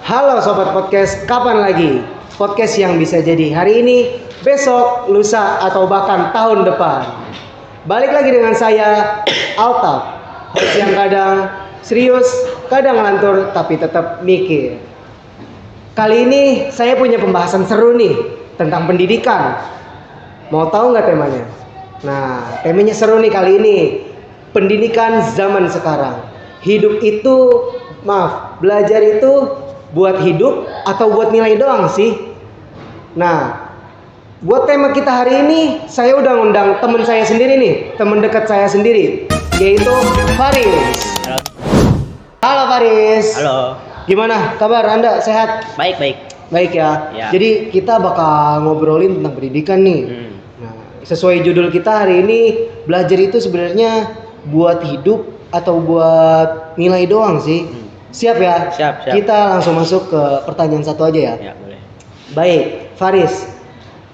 Halo Sobat Podcast, kapan lagi? Podcast yang bisa jadi hari ini, besok, lusa, atau bahkan tahun depan. Balik lagi dengan saya, Altaf, host yang kadang serius, kadang ngelantur, tapi tetap mikir. Kali ini saya punya pembahasan seru nih, tentang pendidikan. Mau tahu nggak temanya? Nah, temanya seru nih kali ini. Pendidikan zaman sekarang. Belajar itu buat hidup atau buat nilai doang sih? Nah, buat tema kita hari ini, saya udah ngundang teman saya sendiri nih, teman dekat saya sendiri, yaitu Faris. Halo. Halo Faris. Halo. Gimana kabar Anda? Sehat? Baik. Baik ya. Ya. Jadi kita bakal ngobrolin tentang pendidikan nih. Nah, sesuai judul kita hari ini, belajar itu sebenarnya buat hidup atau buat nilai doang sih? Siap ya? Siap. Kita langsung masuk ke pertanyaan satu aja ya. Ya, boleh. Baik, Faris.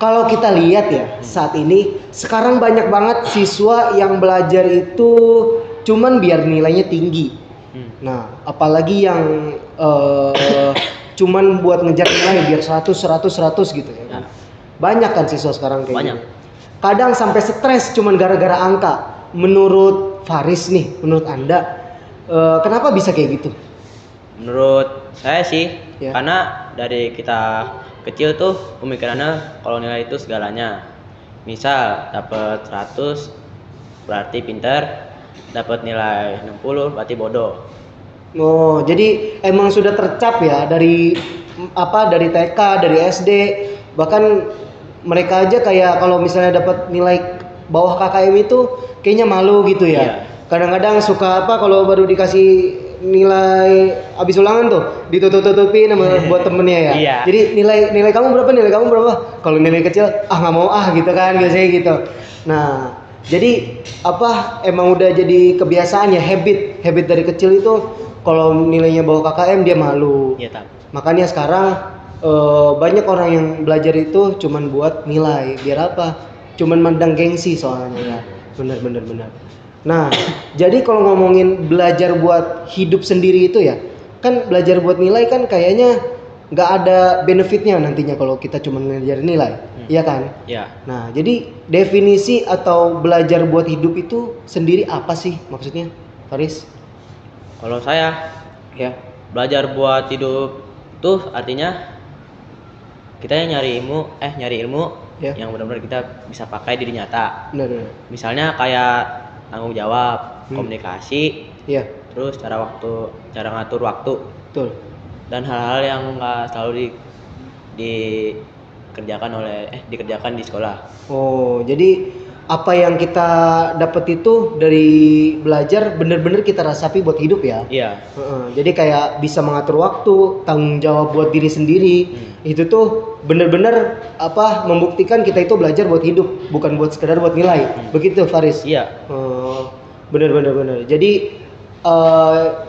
Kalau kita lihat ya, saat ini sekarang banyak banget siswa yang belajar itu cuman biar nilainya tinggi. Nah, apalagi yang cuman buat ngejar nilai biar 100 gitu ya kan. Banyak kan siswa sekarang kayak Banyak. gitu. Kadang sampai stres cuman gara-gara angka. Menurut Faris nih, menurut Anda, kenapa bisa kayak gitu? Menurut saya sih, Ya. karena dari kita kecil tuh pemikirannya kalau nilai itu segalanya. Misal dapat 100 berarti pintar, dapat nilai 60 berarti bodoh. Oh, jadi emang sudah tercap ya dari TK, dari SD, bahkan mereka aja kayak kalau misalnya dapat nilai bawah KKM itu kayaknya malu gitu ya. Iya. Kadang-kadang suka kalau baru dikasih nilai habis ulangan tuh ditutup-tutupin sama buat temennya ya. Iya. Jadi nilai kamu berapa? Kalau nilai kecil nggak mau gitu kan biasanya gitu. Nah, jadi emang udah jadi kebiasaan ya, habit dari kecil itu kalau nilainya bawah KKM dia malu. Iya, tak. Makanya sekarang banyak orang yang belajar itu cuman buat nilai, biar apa? Cuman mandang gengsi soalnya ya. Benar. Nah, jadi kalau ngomongin belajar buat hidup sendiri itu ya, kan belajar buat nilai kan kayaknya nggak ada benefitnya nantinya kalau kita cuma ngejar nilai, iya kan? Ya. Nah, jadi definisi atau belajar buat hidup itu sendiri apa sih maksudnya, Faris? Kalau saya Ya. belajar buat hidup tuh artinya kita nyari ilmu Ya. yang benar-benar kita bisa pakai di nyata. Benar. Misalnya kayak tanggung jawab, komunikasi, Iya, terus cara ngatur waktu, betul. dan hal-hal yang nggak selalu dikerjakan di sekolah. Oh, jadi apa yang kita dapat itu dari belajar benar-benar kita rasapi buat hidup ya? Iya. Jadi kayak bisa mengatur waktu, tanggung jawab buat diri sendiri. Itu tuh benar-benar membuktikan kita itu belajar buat hidup, bukan buat sekedar buat nilai. Begitu Faris? Iya. Benar. Jadi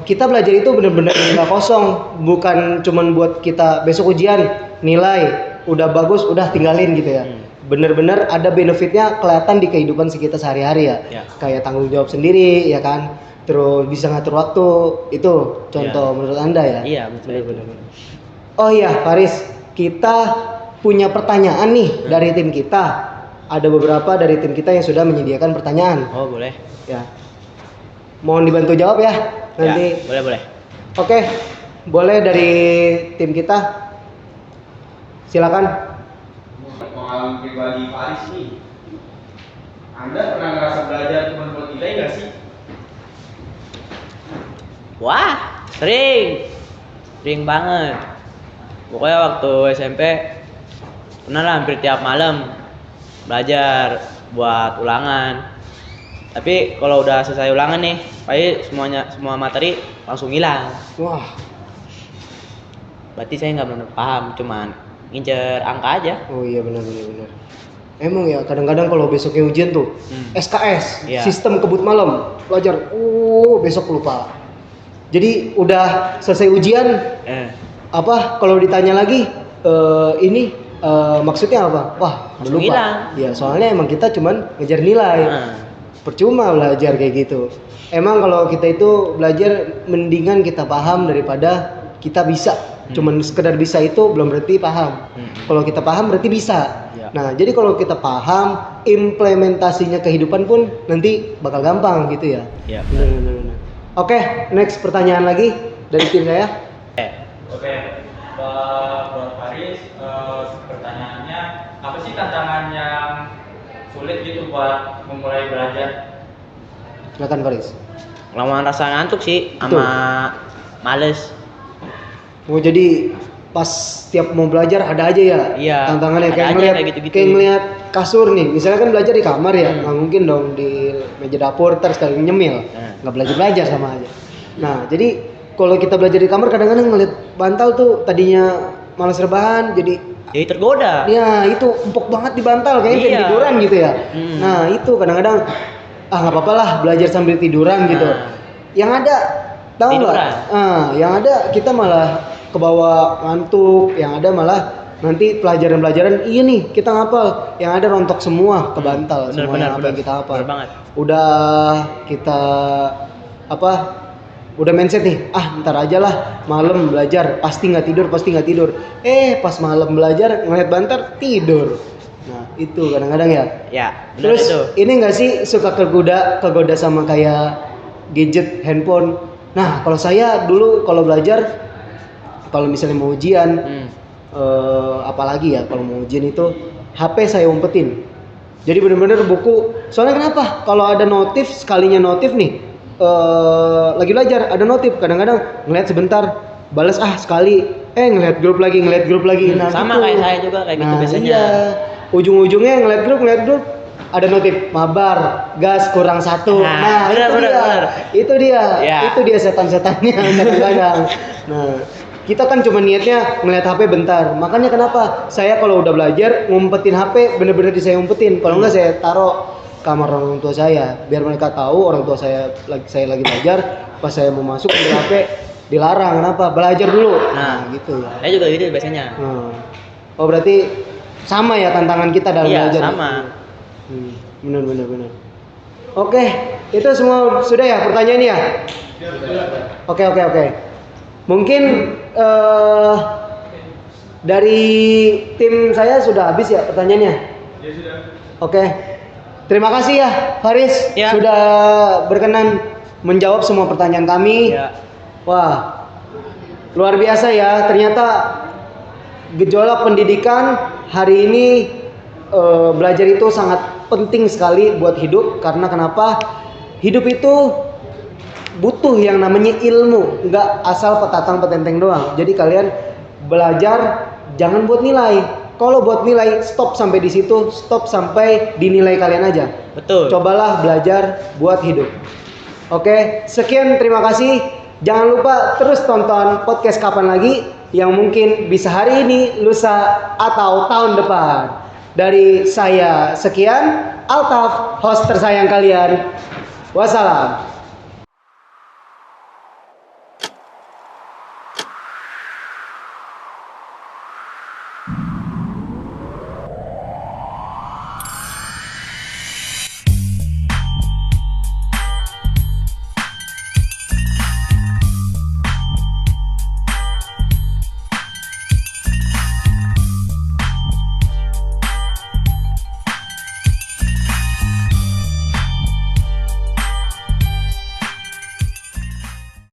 kita belajar itu benar-benar nggak kosong, bukan cuman buat kita besok ujian nilai udah bagus udah tinggalin gitu ya. Benar-benar ada benefitnya kelihatan di kehidupan kita sehari-hari ya. Kayak tanggung jawab sendiri ya kan, terus bisa ngatur waktu, itu contoh menurut Anda ya. Iya, betul. Benar. Oh iya Faris, kita punya pertanyaan nih dari tim kita. Ada beberapa dari tim kita yang sudah menyediakan pertanyaan. Oh, boleh. Ya, mohon dibantu jawab ya nanti. Ya, boleh. Oke, boleh dari tim kita. Silakan. Pengalaman pribadi Faris nih, Anda pernah ngerasa belajar cuma buat nilai nggak sih? Wah, sering banget. Pokoknya waktu SMP pernah lah hampir tiap malam belajar buat ulangan. Tapi kalau udah selesai ulangan nih, pasti semua materi langsung hilang. Wah, Berarti saya nggak benar paham, cuman ngincer angka aja. oh iya benar. Emang ya kadang-kadang kalau besoknya ujian tuh SKS, Iya. sistem kebut malam, belajar. Besok lupa. Jadi udah selesai ujian, kalau ditanya lagi maksudnya apa? Wah, Langsung lupa. hilang. Ya, soalnya emang kita cuman ngejar nilai. Percuma belajar kayak gitu. Emang kalau kita itu belajar mendingan kita paham daripada kita bisa Cuman sekedar bisa itu belum berarti paham. Kalau kita paham berarti bisa. Ya. Nah, jadi kalau kita paham, implementasinya kehidupan pun nanti bakal gampang gitu ya. Ya. Benar. Oke, next pertanyaan lagi dari tim saya. Oke, buat Faris, pertanyaannya apa sih tantangan yang sulit gitu buat memulai belajar? Silakan Faris. Lawan rasa ngantuk sih Betul. sama males. Oh, jadi pas tiap mau belajar ada aja ya Iya, tantangannya ada kayak aja ngeliat kayak gitu-gitu. kayak ngeliat kasur nih, misalnya kan belajar di kamar ya, nggak mungkin dong di meja dapur terus sekali nyemil, nggak belajar sama aja. Nah, jadi kalau kita belajar di kamar kadang-kadang ngeliat bantal tuh tadinya malas rebahan jadi Jadi tergoda. ya itu empuk banget di bantal kayaknya kayak Iya. tiduran gitu ya. Nah, itu kadang-kadang nggak apa-apa lah belajar sambil tiduran gitu. Nah. Yang ada tahu nggak? Tiduran. Yang ada kita malah kebawa ngantuk, yang ada malah nanti pelajaran-pelajaran iya nih kita ngapal, yang ada rontok semua ke bantal, semua yang kita hafal. Bener banget. Udah kita udah mindset nih, ntar aja lah malam belajar pasti nggak tidur. Pas malam belajar ngeliat bantal tidur. Nah itu kadang-kadang ya. Ya, bener Terus itu. ini nggak sih suka kegoda sama kayak gadget, handphone. Nah kalau saya dulu kalau belajar, kalau misalnya mau ujian, apalagi ya kalau mau ujian itu HP saya umpetin. Jadi bener-bener buku. Soalnya kenapa? Kalau ada notif, sekalinya notif nih, lagi belajar ada notif, kadang-kadang ngeliat sebentar, balas sekali, ngeliat grup lagi. Nah, Sama gitu. kayak saya juga kayak gitu Nah, biasanya. iya. Ujung-ujungnya ngeliat grup, ada notif mabar, gas kurang 1. Nah, bener. itu dia. Ya. Itu dia setan-setannya kadang-kadang. Nah, kita kan cuma niatnya ngeliat HP bentar. Makanya kenapa saya kalau udah belajar ngumpetin HP, bener-bener saya umpetin. Kalau enggak saya taruh kamar orang tua saya, biar mereka tahu orang tua saya lagi belajar. Pas saya mau masuk ambil HP dilarang. Kenapa? Belajar dulu. Nah, gitu ya. Saya juga gitu biasanya. Oh berarti sama ya tantangan kita dalam Iya, belajar. sama. Benar. Oke, itu semua sudah ya pertanyaannya ya. Oke. Mungkin dari tim saya sudah habis ya pertanyaannya. Ya sudah. Oke. Terima kasih ya Faris Ya. sudah berkenan menjawab semua pertanyaan kami. Ya. Wah, luar biasa ya. Ternyata gejolak pendidikan hari ini belajar itu sangat penting sekali buat hidup. Karena kenapa? Hidup itu butuh yang namanya ilmu, nggak asal petatang petenteng doang. Jadi kalian belajar jangan buat nilai. Kalau buat nilai stop sampai di situ, stop sampai dinilai kalian aja. Betul. Cobalah belajar buat hidup. Oke, sekian terima kasih. Jangan lupa terus tonton podcast kapan lagi yang mungkin bisa hari ini, lusa atau tahun depan. Dari saya sekian, Altaf, host tersayang kalian. Wassalam.